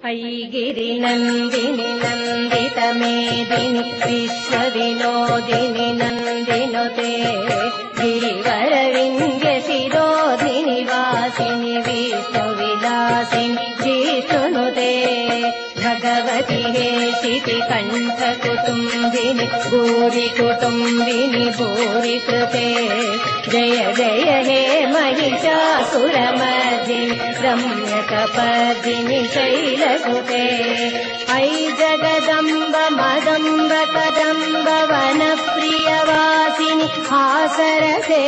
ऐगिरिनन्दिनि नन्दितमेदिनि विश्वविनोदिनि नन्दिनुते गिरिवरविन्द्यशिरोधिनि वासिनि विष्णुविलासिनि जिष्णुनुते भगवति हेशिति कण्ठकुटुम्बिनि भूरिकुटुम्बिनि भूरिकृते जय जय हे महिषासुरमर्दिनि रम्यकपर्दिनि शैलसुते ऐ जगदम्ब मदम्ब कदम्ब वनप्रियवासिनि हासरसे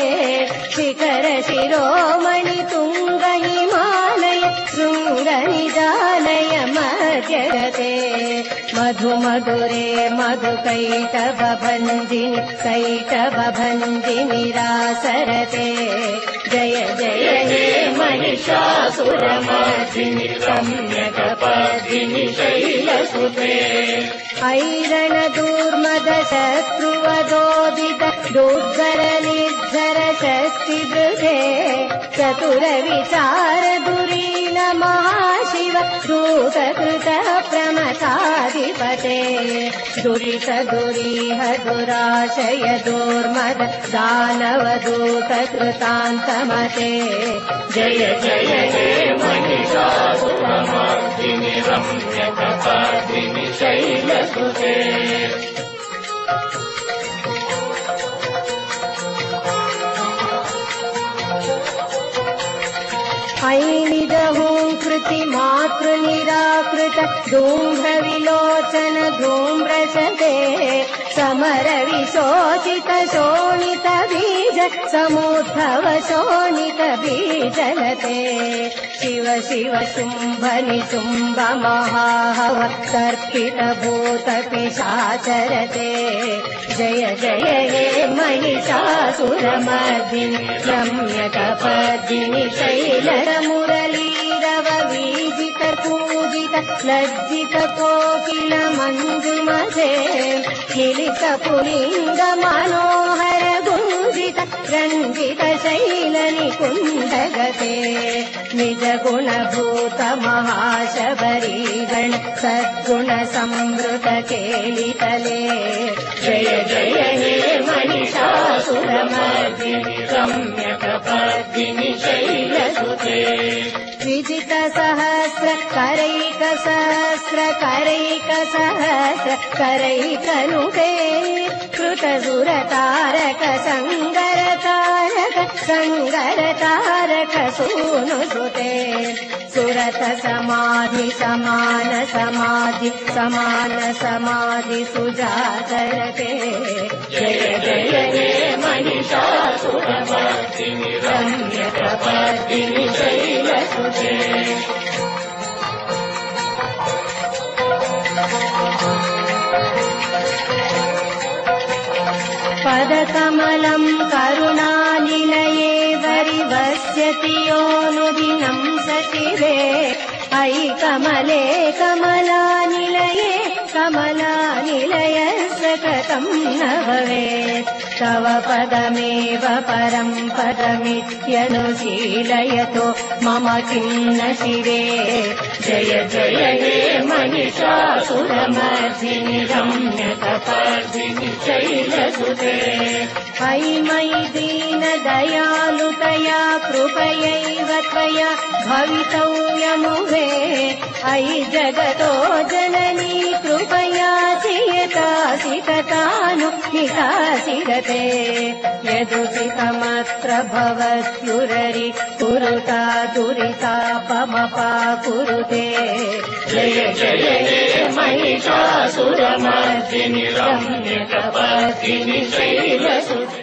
शिखर शिरोमणि तुङ्ग हिमालय शृङ्गनिजालय मध्यगते मधुमधुरे मधुकैटभभञ्जिनि कैटभभञ्जिनि रासरते जय जय हे महिषासुरमर्दिनि रम्यकपर्दिनि शैलसुते ऐरणदूर्मद शत्रुवदोदित दुर्धर निर्धर शक्तिदृढे चतुर विचार दुरीन महाशिव दूतकृत प्रमथाधिपते दुरित दुरीह दुराशय दुर्मद दानव दूतकृतान्तमते जय जय हे महिषासुरमर्दिनि रम्यकपर्दिनि शैलसुते ऐनिजहूंकृति मातृनिराकृत धूम्रविलोचन धूम्रशते समर विशोचित शोणित बीज समुद्धव शोणित बीजलते शिव शिव शुम्भ निशुम्भ महाहव तर्पित भूत पिशाचरते जय जय हे महिषासुरमर्दिनि रम्यकपर्दिनि शैलर मुरलीरव वीजित पूजित लज्जित कोकिल मञ्जुमते किलित पुलिङ्ग मनोहर गुञ्जित रञ्जित शैल निकुण्डगते निज गुणभूत महाशबरीगण सद्गुण संवृत केलितले जय जय हे महिषासुरमर्दिनि रम्यकपर्दिनि शैलसुते विजित सहस्र करैक सहस्र करैक सहस्र करैकनुते कृत सुरतारक संगर तारक संगर तारक सूनुसुते सुरत समाधि समान समाधि समान समाधि सुजातरते जय जय हे महिषासुरमर्दिनि रम्यकपर्दिनि शैलसुते पदकमलं करुणानिलये वरिवस्यति योऽनुदिनं सचिवे ऐ कमले कमलानिलये कमलानिलयस्य कथं न भवेत् तव पदमेव परं पदमित्यनुशीलयतो मम किं न शिवे जय जय हे महिषासुरमर्दिनि रम्यकपर्दिनि शैलसुते ऐ मयि दीन दयालुतया कृपयैव त्वया भवितव्यमुभे ऐ जगतो जननी कृपया यतासि तथानु हितासि गते यदुचितमत्र भवत्युररि कुरुता दुरितापमपाकुरुते जय जय हे महिषासुरमर्दिनि रम्यकपर्दिनि शैलसुते